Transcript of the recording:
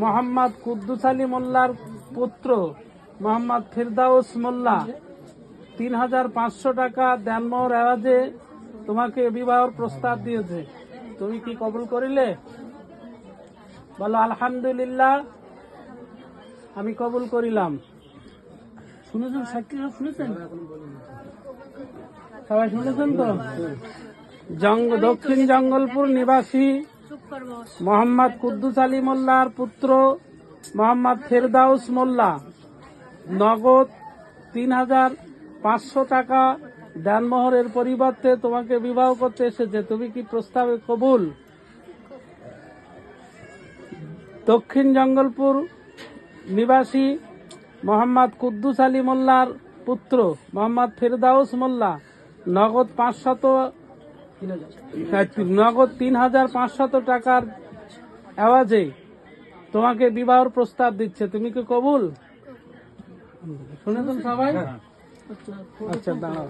মোহাম্মদ কুদ্দুস আলী মোল্লার পুত্র মোহাম্মদ ফিরদাউস মোল্লা ৩৫০০ টাকা দেনমোহর এওয়াজে তোমাকে বিবাহের প্রস্তাব দিয়েছে। তুমি কি কবুল করিলে? বলো আলহামদুলিল্লাহ, আমি কবুল করিলাম। শুনেছেন? সাক্ষী সব শুনেছেন? সবাই শুনেছেন তো? দক্ষিণ জঙ্গলপুর নিবাসী মোহাম্মদ কুদ্দুস আলী মোল্লার পুত্র মোহাম্মদ ফেরদাউস মোল্লা নগদ ৩৫০০ টাকা দেনমোহরের পরিবর্তে তোমাকে বিবাহ করতে এসেছে। তুমি কি প্রস্তাবে কবুল? দক্ষিণ জঙ্গলপুর নিবাসী মোহাম্মদ কুদ্দুস আলী মোল্লার পুত্র মোহাম্মদ ফেরদাউস মোল্লা নগদ ৩৫০০ টাকার এওয়াজে তোমাকে বিবাহের প্রস্তাব দিচ্ছে। তুমি কি কবুল? শুনেছেন সবাই? আচ্ছা, দাঁড়াও।